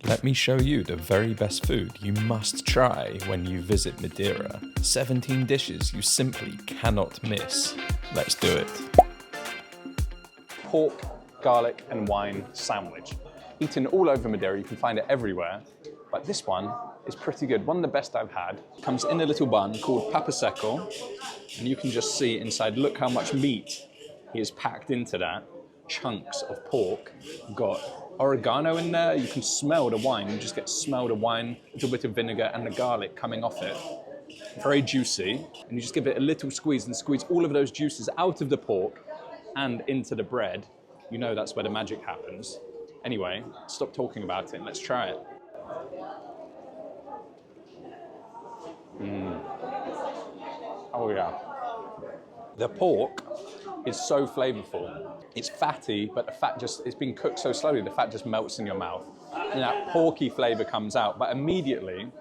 Let me show you the very best food you must try when you visit Madeira. 17 dishes you simply cannot miss. Let's do it. Pork, garlic and wine sandwich. Eaten all over Madeira, you can find it everywhere, but this one is pretty good. One of the best I've had. Comes in a little bun called papa seco, and you can just see inside, look how much meat he has packed into that. Chunks of pork, got oregano in there, you can smell the wine, you just get smell the wine, a little bit of vinegar and the garlic coming off it. Very juicy, and you just give it a little squeeze and squeeze all of those juices out of the pork and into the bread. You know that's where the magic happens. Anyway, stop talking about it and let's try it. Oh yeah. The pork is so flavorful. It's fatty, but the fat it's been cooked so slowly, the fat just melts in your mouth. And that porky flavor comes out, but immediately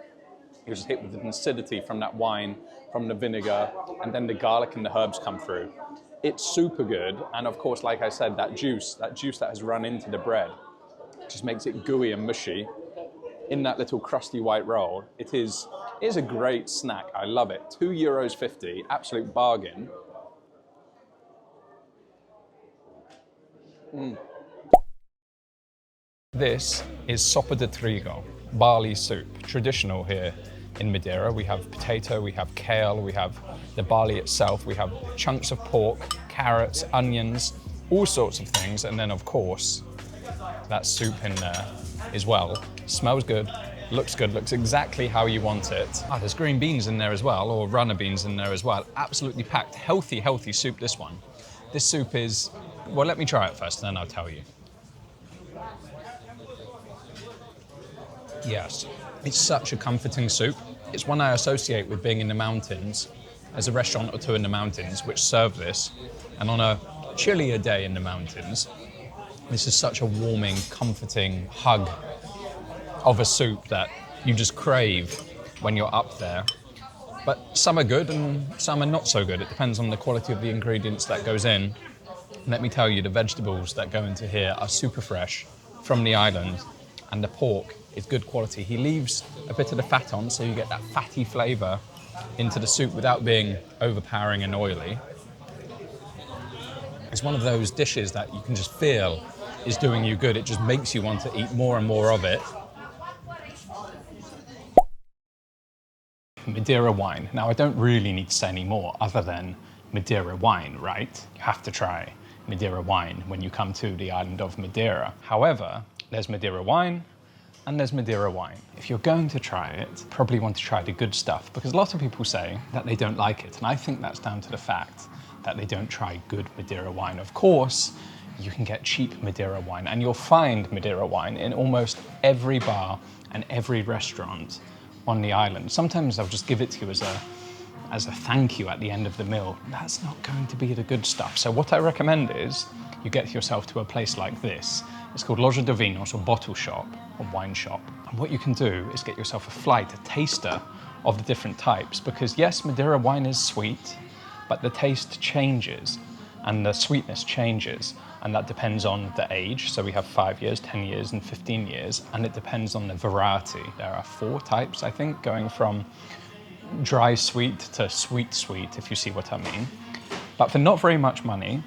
you're just hit with the acidity from that wine, from the vinegar, and then the garlic and the herbs come through. It's super good, and of course, like I said, that juice that has run into the bread just makes it gooey and mushy in that little crusty white roll. It is a great snack. I love it. €2.50, absolute bargain. This is sopa de trigo, barley soup, traditional here in Madeira. We have potato, we have kale, we have the barley itself, we have chunks of pork, carrots, onions, all sorts of things, and then of course, that soup in there as well. Smells good, looks exactly how you want it. There's green beans in there as well, or runner beans in there as well. Absolutely packed, healthy soup, this one. This soup is, well, let me try it first and then I'll tell you. Yes, it's such a comforting soup. It's one I associate with being in the mountains. There's a restaurant or two in the mountains which serve this, and on a chillier day in the mountains, this is such a warming, comforting hug of a soup that you just crave when you're up there. But some are good and some are not so good. It depends on the quality of the ingredients that goes in. Let me tell you, the vegetables that go into here are super fresh from the island, and the pork is good quality. He leaves a bit of the fat on, so you get that fatty flavor into the soup without being overpowering and oily. It's one of those dishes that you can just feel is doing you good. It just makes you want to eat more and more of it. Madeira wine. Now, I don't really need to say any more other than Madeira wine, right? You have to try Madeira wine when you come to the island of Madeira. However, there's Madeira wine and there's Madeira wine. If you're going to try it, probably want to try the good stuff, because a lot of people say that they don't like it, and I think that's down to the fact that they don't try good Madeira wine. Of course, you can get cheap Madeira wine, and you'll find Madeira wine in almost every bar and every restaurant on the island. Sometimes they'll just give it to you as a thank you at the end of the meal. That's not going to be the good stuff. So what I recommend is you get yourself to a place like this. It's called Loja de Vinos, or bottle shop, or wine shop. And what you can do is get yourself a flight, a taster of the different types, because yes, Madeira wine is sweet, but the taste changes and the sweetness changes, and that depends on the age. So we have 5 years, 10 years, and 15 years, and it depends on the variety. There are 4 types, I think, going from dry sweet to sweet sweet, if you see what I mean. But for not very much money,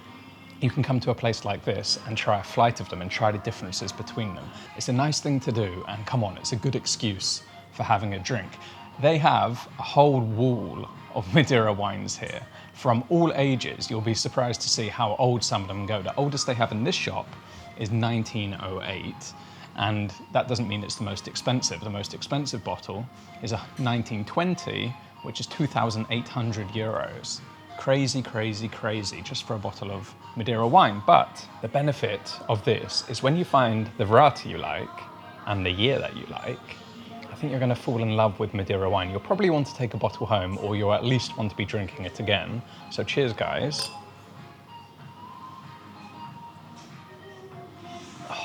you can come to a place like this and try a flight of them and try the differences between them. It's a nice thing to do, and come on, it's a good excuse for having a drink. They have a whole wall of Madeira wines here from all ages. You'll be surprised to see how old some of them go. The oldest they have in this shop is 1908, and that doesn't mean it's the most expensive. The most expensive bottle is a 1920, which is 2,800 euros. Crazy, crazy, crazy, just for a bottle of Madeira wine. But the benefit of this is when you find the variety you like and the year that you like, I think you're going to fall in love with Madeira wine. You'll probably want to take a bottle home, or you'll at least want to be drinking it again. So cheers, guys. Oh,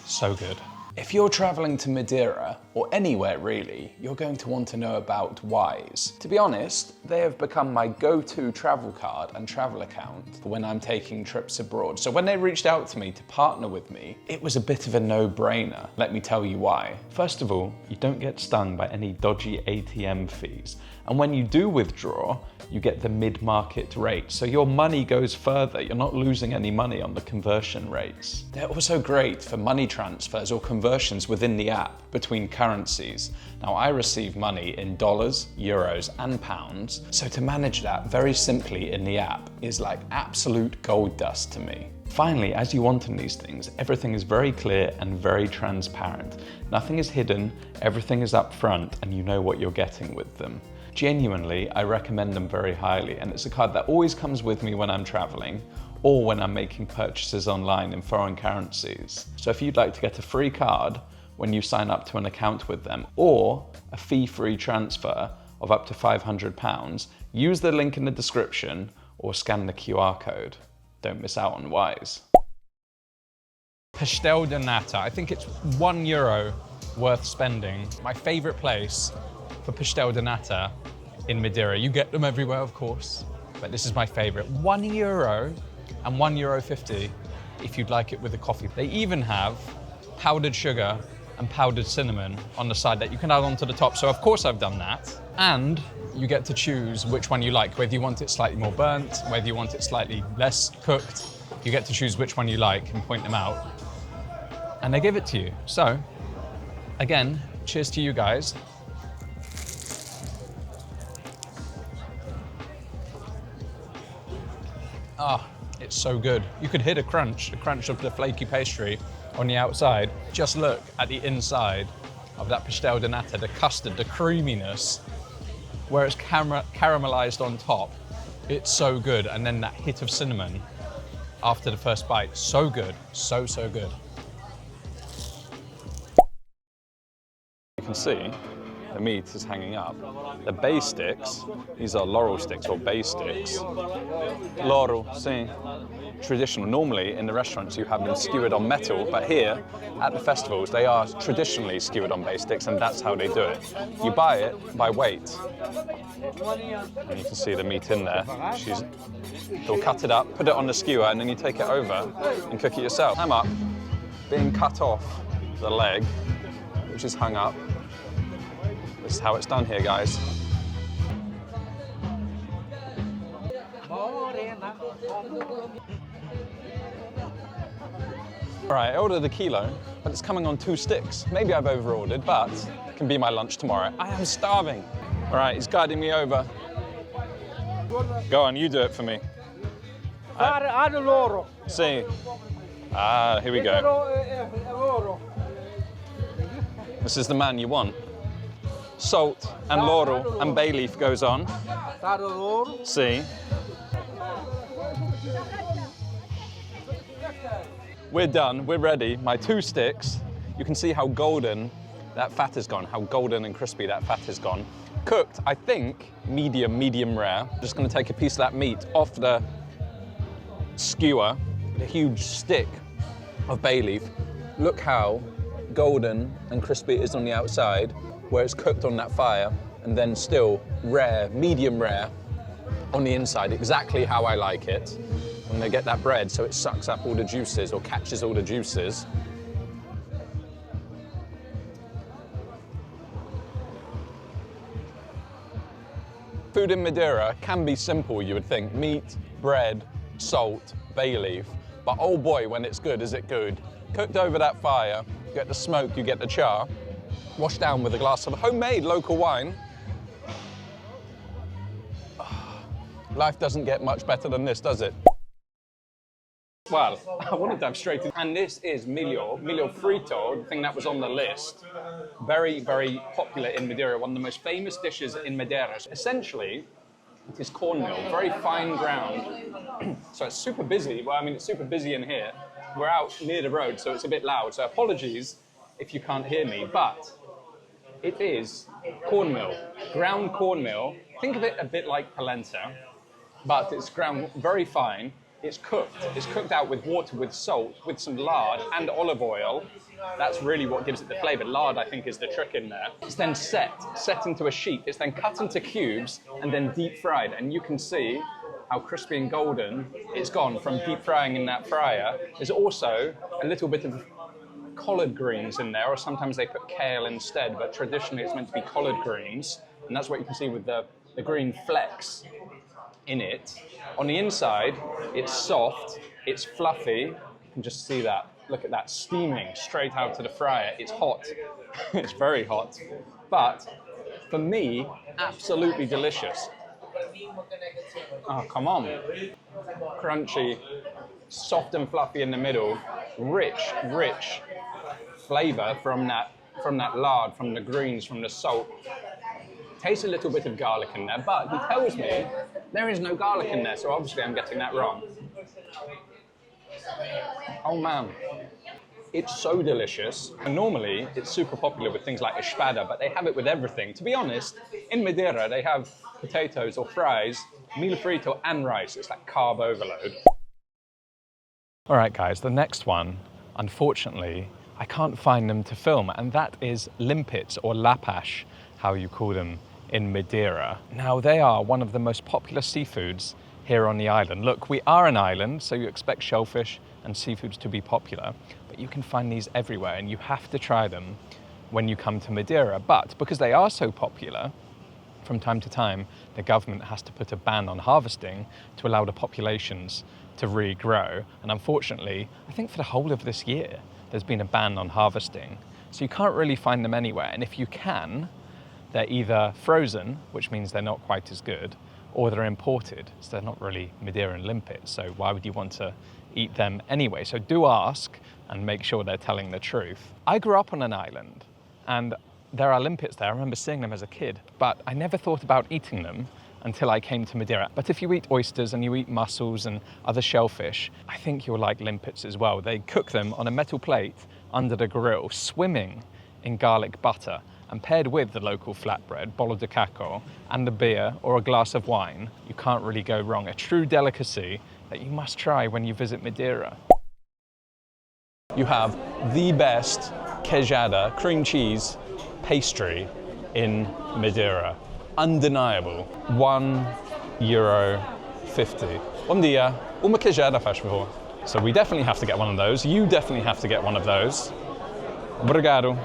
so good. If you're traveling to Madeira, or anywhere really, you're going to want to know about Wise. To be honest, they have become my go-to travel card and travel account for when I'm taking trips abroad. So when they reached out to me to partner with me, it was a bit of a no-brainer. Let me tell you why. First of all, you don't get stung by any dodgy ATM fees. And when you do withdraw, you get the mid-market rate. So your money goes further. You're not losing any money on the conversion rates. They're also great for money transfers or conversions within the app between currencies. Now, I receive money in dollars, euros, and pounds. So to manage that very simply in the app is like absolute gold dust to me. Finally, as you want in these things, everything is very clear and very transparent. Nothing is hidden, everything is up front, and you know what you're getting with them. Genuinely, I recommend them very highly, and it's a card that always comes with me when I'm traveling or when I'm making purchases online in foreign currencies. So if you'd like to get a free card when you sign up to an account with them, or a fee-free transfer of up to £500, use the link in the description or scan the QR code. Don't miss out on Wise. Pastel de nata. I think it's €1 worth spending. My favorite place for pastel de nata in Madeira. You get them everywhere, of course, but this is my favorite. €1 and €1.50 if you'd like it with a coffee. They even have powdered sugar and powdered cinnamon on the side that you can add on to the top. So of course I've done that. And you get to choose which one you like, whether you want it slightly more burnt, whether you want it slightly less cooked. You get to choose which one you like and point them out. And they give it to you. So, again, cheers to you guys. Ah, it's so good. You could hit the crunch of the flaky pastry on the outside. Just look at the inside of that pastel de nata, the custard, the creaminess, where it's caramelized on top. It's so good. And then that hit of cinnamon after the first bite. So good, so good. You can see the meat is hanging up. The bay sticks, these are laurel sticks or bay sticks. Laurel, see, traditional. Normally in the restaurants you have them skewered on metal, but here at the festivals they are traditionally skewered on bay sticks, and that's how they do it. You buy it by weight. And you can see the meat in there. You'll cut it up, put it on the skewer, and then you take it over and cook it yourself. I'm up, being cut off the leg, which is hung up. This is how it's done here, guys. All right, I ordered a kilo, but it's coming on 2 sticks. Maybe I've over-ordered, but it can be my lunch tomorrow. I am starving. All right, he's guiding me over. Go on, you do it for me. See. Ah, here we go. This is the man you want. Salt and laurel and bay leaf goes on. See. We're done, we're ready. My 2 sticks. You can see how golden that fat has gone, how golden and crispy that fat has gone. Cooked, I think, medium rare. Just gonna take a piece of that meat off the skewer, a huge stick of bay leaf. Look how golden and crispy it is on the outside, where it's cooked on that fire, and then still rare, medium rare on the inside, exactly how I like it. When they get that bread, so it sucks up all the juices or catches all the juices. Food in Madeira can be simple, you would think. Meat, bread, salt, bay leaf. But oh boy, when it's good, is it good. Cooked over that fire, you get the smoke, you get the char. Washed down with a glass of homemade local wine. Life doesn't get much better than this, does it? Well, I want to dive straight in. And this is milho frito, the thing that was on the list. Very popular in Madeira, one of the most famous dishes in Madeira. Essentially, it is cornmeal, very fine ground. So it's super busy. Well, I mean, it's super busy in here. We're out near the road, so it's a bit loud. So apologies if you can't hear me, but it is cornmeal, ground cornmeal. Think of it a bit like polenta, but it's ground very fine. It's cooked out with water, with salt, with some lard and olive oil. That's really what gives it the flavor. Lard, I think, is the trick in there. It's then set into a sheet. It's then cut into cubes and then deep fried. And you can see how crispy and golden it's gone from deep frying in that fryer. There's also a little bit of collard greens in there, or sometimes they put kale instead, but traditionally it's meant to be collard greens. And that's what you can see with the green flecks in it. On the inside, it's soft, it's fluffy. You can just see that. Look at that, steaming straight out to the fryer. It's hot, it's very hot. But for me, absolutely delicious. Oh, come on. Crunchy, soft and fluffy in the middle, rich flavor from that lard, from the greens, from the salt. Tastes a little bit of garlic in there, but he tells me there is no garlic in there, so obviously I'm getting that wrong. Oh man, it's so delicious. And normally it's super popular with things like espetada, but they have it with everything. To be honest, in Madeira they have potatoes or fries, milho frito and rice. It's like carb overload. All right guys, the next one, unfortunately, I can't find them to film, and that is limpets or lapas, how you call them in Madeira. Now they are one of the most popular seafoods here on the island. Look, we are an island, so you expect shellfish and seafoods to be popular, but you can find these everywhere and you have to try them when you come to Madeira. But because they are so popular, from time to time, the government has to put a ban on harvesting to allow the populations to regrow. And unfortunately, I think for the whole of this year, there's been a ban on harvesting. So you can't really find them anywhere. And if you can, they're either frozen, which means they're not quite as good, or they're imported, so they're not really Madeiran limpets, so why would you want to eat them anyway? So do ask and make sure they're telling the truth. I grew up on an island, and there are limpets there. I remember seeing them as a kid, but I never thought about eating them until I came to Madeira. But if you eat oysters and you eat mussels and other shellfish, I think you'll like limpets as well. They cook them on a metal plate under the grill, swimming in garlic butter, and paired with the local flatbread, bolo de caco, and a beer or a glass of wine, you can't really go wrong. A true delicacy that you must try when you visit Madeira. You have the best queijada, cream cheese, pastry in Madeira. Undeniable. €1.50. Bom dia. Uma queijada, faz favor. So we definitely have to get one of those. You definitely have to get one of those. Obrigado.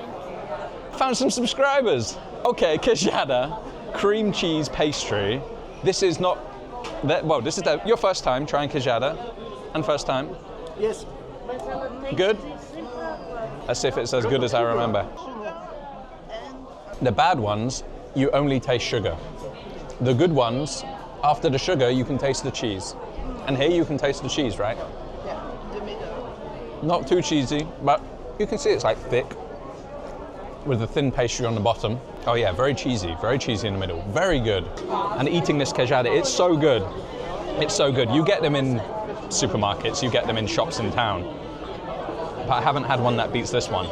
Found some subscribers. Okay, queijada, cream cheese pastry. This is not, this is your first time trying queijada, and first time? Yes. Good? Let's see if it's as good as I remember. The bad ones, you only taste sugar. The good ones, after the sugar, you can taste the cheese. And here you can taste the cheese, right? Yeah, the middle. Not too cheesy, but you can see it's like thick, with the thin pastry on the bottom. Oh yeah, very cheesy in the middle. Very good. And eating this queijada, it's so good. It's so good. You get them in supermarkets, you get them in shops in town. But I haven't had one that beats this one.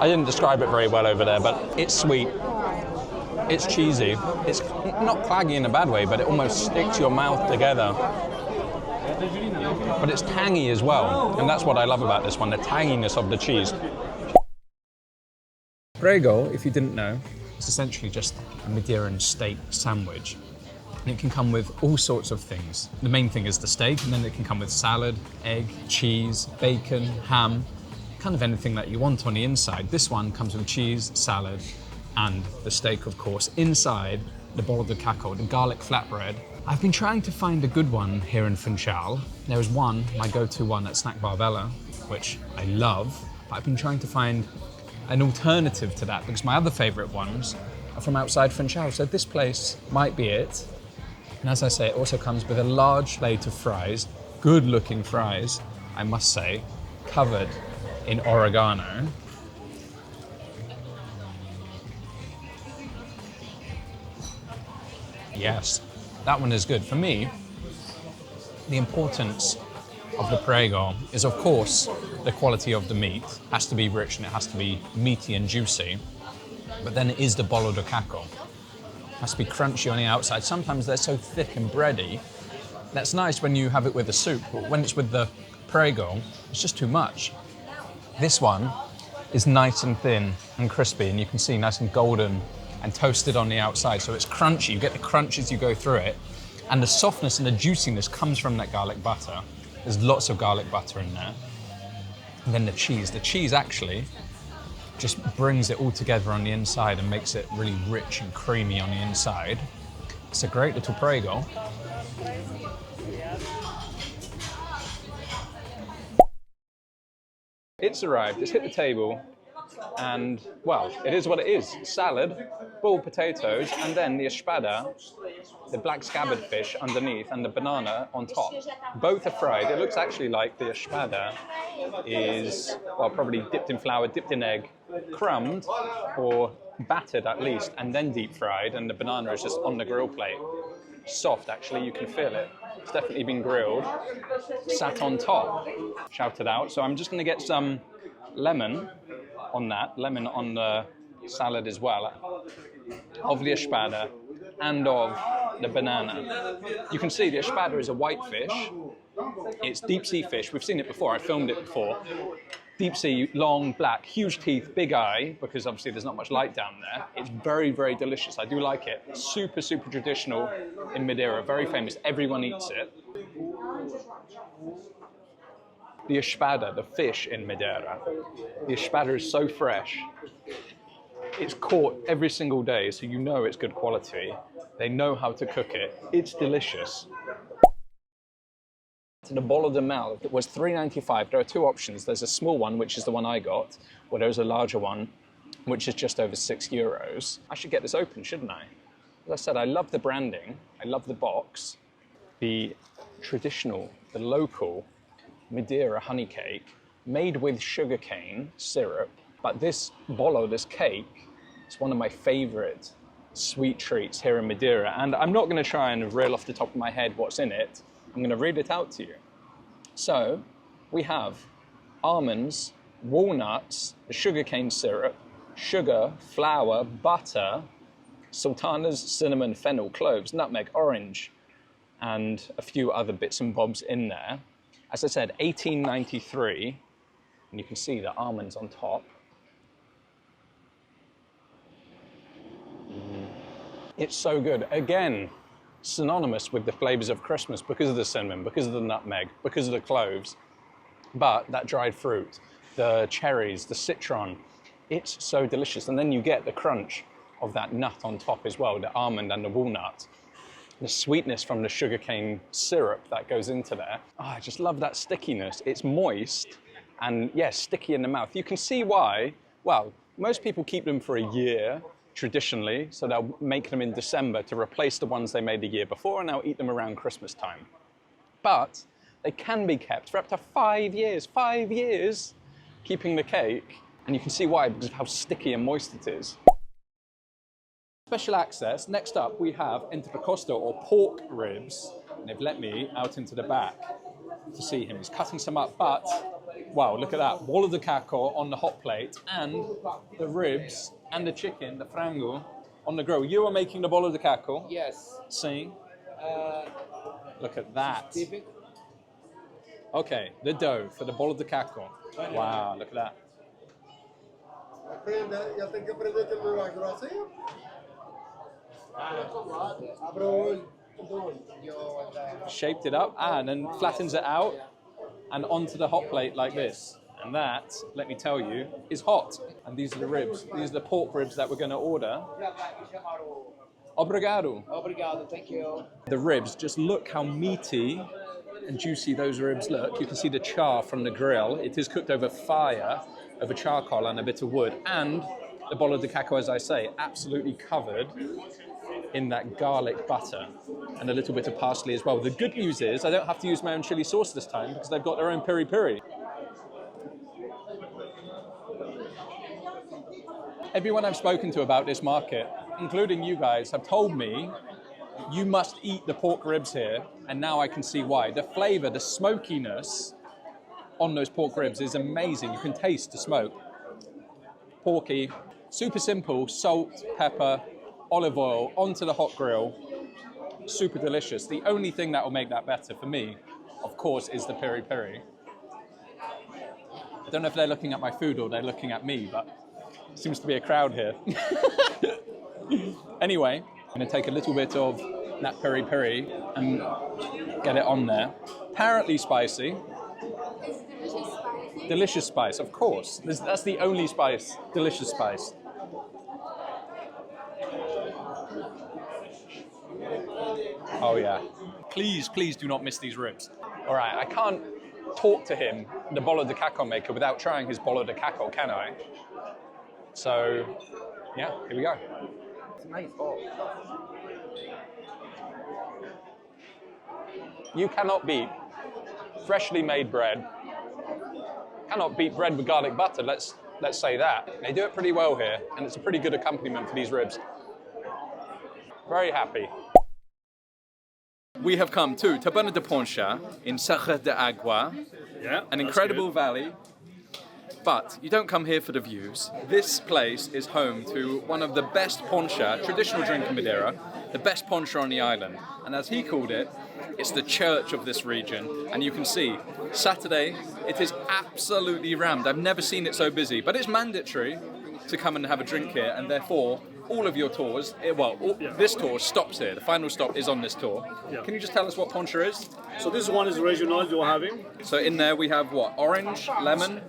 I didn't describe it very well over there, but it's sweet. It's cheesy. It's not claggy in a bad way, but it almost sticks your mouth together. But it's tangy as well, and that's what I love about this one, the tanginess of the cheese. Prego, if you didn't know, is essentially just a Madeiran steak sandwich. And it can come with all sorts of things. The main thing is the steak, and then it can come with salad, egg, cheese, bacon, ham, kind of anything that you want on the inside. This one comes with cheese, salad, and the steak, of course. Inside, the bolo de caco, the garlic flatbread. I've been trying to find a good one here in Funchal. There is one, my go-to one at Snack Bar Vella, which I love, but I've been trying to find an alternative to that because my other favorite ones are from outside Funchal. So this place might be it. And as I say, it also comes with a large plate of fries, good-looking fries, I must say, covered in oregano. Yes, that one is good. For me, the importance of the prego is, of course, the quality of the meat. It has to be rich and it has to be meaty and juicy. But then it is the bolo de caco. It has to be crunchy on the outside. Sometimes they're so thick and bready. That's nice when you have it with a soup, but when it's with the prego, it's just too much. This one is nice and thin and crispy, and you can see nice and golden and toasted on the outside, so it's crunchy. You get the crunch as you go through it, and the softness and the juiciness comes from that garlic butter. There's lots of garlic butter in there. And then the cheese actually just brings it all together on the inside and makes it really rich and creamy on the inside. It's a great little prego. It's arrived, it's hit the table, and well, it is what it is. Salad, boiled potatoes, and then the espetada, the black scabbard fish underneath, and the banana on top. Both are fried. It looks actually like the espetada is, well, probably dipped in flour, dipped in egg, crumbed, or battered at least, and then deep fried, and the banana is just on the grill plate. Soft, actually, you can feel it. It's definitely been grilled, sat on top, shouted out. So I'm just gonna get some lemon on that, lemon on the salad as well, of the espetada and of the banana. You can see the espetada is a white fish. It's deep sea fish. We've seen it before, I filmed it before. Deep sea, long, black, huge teeth, big eye, because obviously there's not much light down there. It's very, very delicious. I do like it. Super, super traditional in Madeira, very famous. Everyone eats it. The espetada, the fish in Madeira, the espetada is so fresh. It's caught every single day, so you know it's good quality. They know how to cook it. It's delicious. The bolo de mal was $3.95. There are two options. There's a small one, which is the one I got, or there's a larger one, which is just over €6. I should get this open, shouldn't I? As I said, I love the branding. I love the box. The traditional, the local Madeira honey cake made with sugarcane syrup. But this bolo, this cake, is one of my favorite sweet treats here in Madeira. And I'm not going to try and reel off the top of my head what's in it. I'm going to read it out to you. So we have almonds, walnuts, sugarcane syrup, sugar, flour, butter, sultanas, cinnamon, fennel, cloves, nutmeg, orange, and a few other bits and bobs in there. As I said, $18.93, and you can see the almonds on top. It's so good. Again, synonymous with the flavors of Christmas because of the cinnamon, because of the nutmeg, because of the cloves. But that dried fruit, the cherries, the citron, it's so delicious. And then you get the crunch of that nut on top as well, the almond and the walnut. The sweetness from the sugarcane syrup that goes into there. Oh, I just love that stickiness. It's moist and yes, sticky in the mouth. You can see why. Well, most people keep them for a year traditionally, so they'll make them in December to replace the ones they made the year before, and they'll eat them around Christmas time. But they can be kept for up to 5 years, keeping the cake, and you can see why, because of how sticky and moist it is. Special access, next up we have entrecosto or pork ribs, and they've let me out into the back to see him. He's cutting some up, but wow, look at that, bolo de caco on the hot plate, and the ribs and the chicken, the frango, on the grill. You are making the bolo de caco? Yes. See? Look at that. Typic. Okay, the dough for the bolo de caco. Wow, look at that. Shaped it up and then flattens it out and onto the hot plate like this. And that, let me tell you, is hot. And these are the ribs. These are the pork ribs that we're going to order. Obrigado. Obrigado, thank you. The ribs, just look how meaty and juicy those ribs look. You can see the char from the grill. It is cooked over fire, over charcoal and a bit of wood. And the bolo de caco, as I say, absolutely covered in that garlic butter and a little bit of parsley as well. The good news is I don't have to use my own chili sauce this time because they've got their own peri-peri. Everyone I've spoken to about this market, including you guys, have told me you must eat the pork ribs here, and now I can see why. The flavor, the smokiness on those pork ribs is amazing. You can taste the smoke. Porky, super simple, salt, pepper, olive oil onto the hot grill. Super delicious. The only thing that will make that better for me, of course, is the peri-peri. I don't know if they're looking at my food or they're looking at me, but seems to be a crowd here. Anyway, I'm going to take a little bit of that peri peri and get it on there. Apparently spicy. Delicious spice, of course. That's the only spice. Delicious spice. Oh yeah. Please, please do not miss these ribs. All right, I can't talk to him, the bolo de caco maker, without trying his bolo de caco, can I? So, yeah, here we go. It's nice. Oh. You cannot beat freshly made bread. Cannot beat bread with garlic butter, let's say that. They do it pretty well here, and it's a pretty good accompaniment for these ribs. Very happy. We have come to Taberna de Poncha in Serra de Agua, an incredible valley. But you don't come here for the views. This place is home to one of the best poncha, traditional drink in Madeira, the best poncha on the island. And as he called it, it's the church of this region. And you can see, Saturday, it is absolutely rammed. I've never seen it so busy, but it's mandatory to come and have a drink here, and therefore, all of your tours, this tour stops here. The final stop is on this tour. Yeah. Can you just tell us what poncha is? So this one is regional you're having. So in there we have what? Orange, lemon,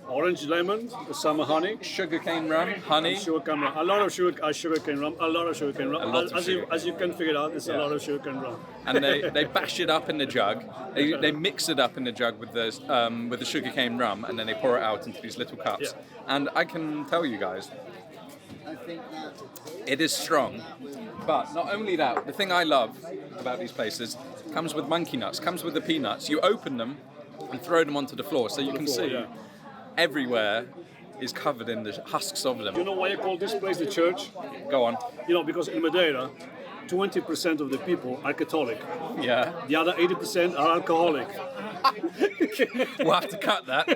Some honey, sugarcane rum, honey. sugarcane rum, a lot of sugarcane rum, a lot of sugarcane rum. A lot of As you can figure out, it's a lot of sugarcane rum. And they bash it up in the jug. They mix it up in the jug with the sugarcane rum, and then they pour it out into these little cups. Yeah. And I can tell you guys, it is strong. But not only that, the thing I love about these places comes with monkey nuts, comes with the peanuts. You open them and throw them onto the floor, so you can see everywhere is covered in the husks of them. You know why I call this place the church? Go on. You know, because in Madeira, 20% of the people are Catholic. Yeah. The other 80% are alcoholic. We'll have to cut that.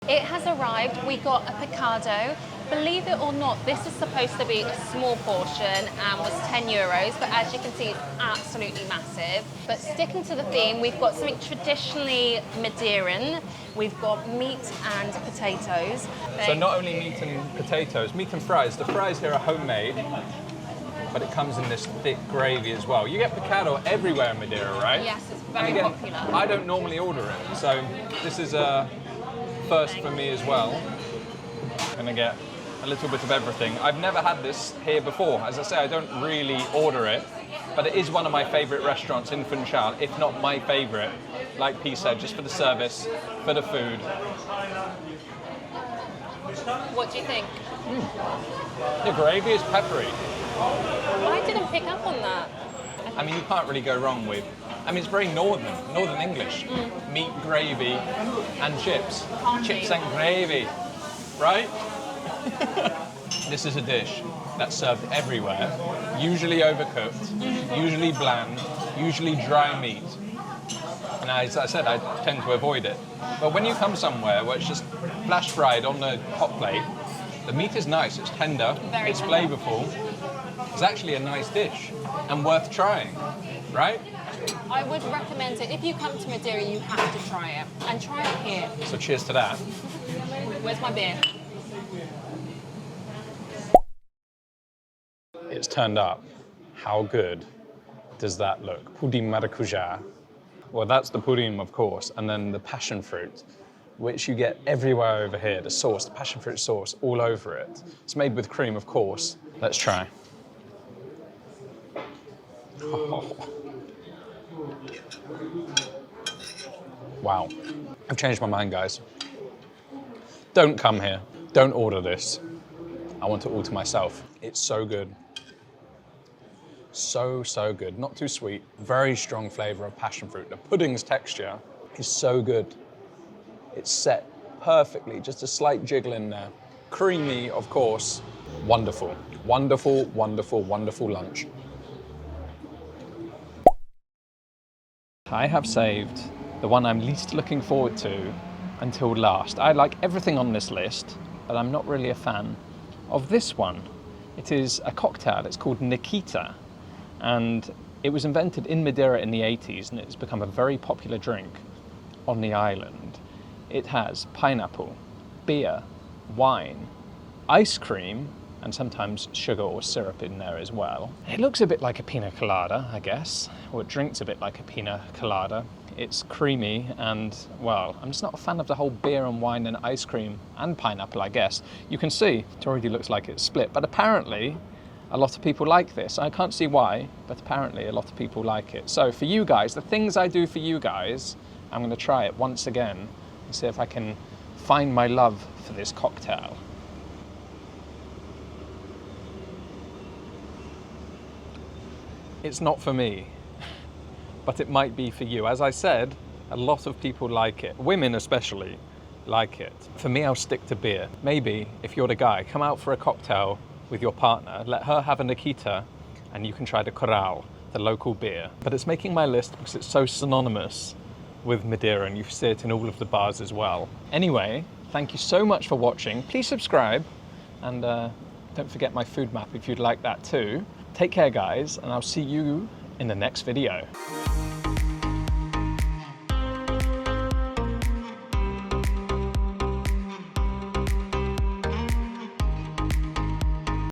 It has arrived. We got a Picado. Believe it or not, this is supposed to be a small portion and was €10, but as you can see, it's absolutely massive. But sticking to the theme, we've got something traditionally Madeiran. We've got meat and potatoes. So not only meat and potatoes, meat and fries. The fries here are homemade, but it comes in this thick gravy as well. You get Picado everywhere in Madeira, right? Yes, it's very and again, popular. I don't normally order it, so this is a first for me as well. Gonna get a little bit of everything. I've never had this here before. As I say, I don't really order it, but it is one of my favorite restaurants in Funchal, if not my favorite. Like P said, just for the service, for the food. What do you think? The gravy is peppery. I didn't pick up on that. I mean, you can't really go wrong with, I mean, it's very northern English. Meat, gravy, and chips. Chips and gravy, right? This is a dish that's served everywhere, usually overcooked, usually bland, usually dry meat. And as I said, I tend to avoid it. But when you come somewhere where it's just flash fried on the hot plate, the meat is nice, it's tender, it's flavorful. It's actually a nice dish and worth trying, right? I would recommend it. If you come to Madeira, you have to try it. And try it here. So cheers to that. Where's my beer? It's turned up. How good does that look? Pudim maracuja. Well, that's the pudim, of course, and then the passion fruit, which you get everywhere over here. The sauce, the passion fruit sauce, all over it. It's made with cream, of course. Let's try. Oh. Wow. I've changed my mind, guys. Don't come here. Don't order this. I want it all to myself. It's so good. So, so good. Not too sweet. Very strong flavor of passion fruit. The pudding's texture is so good. It's set perfectly. Just a slight jiggle in there. Creamy, of course. Wonderful. Wonderful, wonderful, wonderful lunch. I have saved the one I'm least looking forward to until last. I like everything on this list, but I'm not really a fan of this one. It is a cocktail. It's called Nikita, and it was invented in Madeira in the 80s, and it's become a very popular drink on the island. It has pineapple, beer, wine, ice cream, and sometimes sugar or syrup in there as well. It looks a bit like a pina colada, I guess, or it drinks a bit like a pina colada. It's creamy and, well, I'm just not a fan of the whole beer and wine and ice cream and pineapple, I guess. You can see it already looks like it's split, but apparently a lot of people like this. I can't see why, but apparently a lot of people like it. So for you guys, the things I do for you guys, I'm going to try it once again and see if I can find my love for this cocktail. It's not for me, but it might be for you. As I said, a lot of people like it. Women especially like it. For me, I'll stick to beer. Maybe if you're the guy, come out for a cocktail with your partner, let her have a Nikita, and you can try the Corral, the local beer. But it's making my list because it's so synonymous with Madeira, and you see it in all of the bars as well. Anyway, thank you so much for watching. Please subscribe, and don't forget my food map if you'd like that too. Take care, guys, and I'll see you in the next video.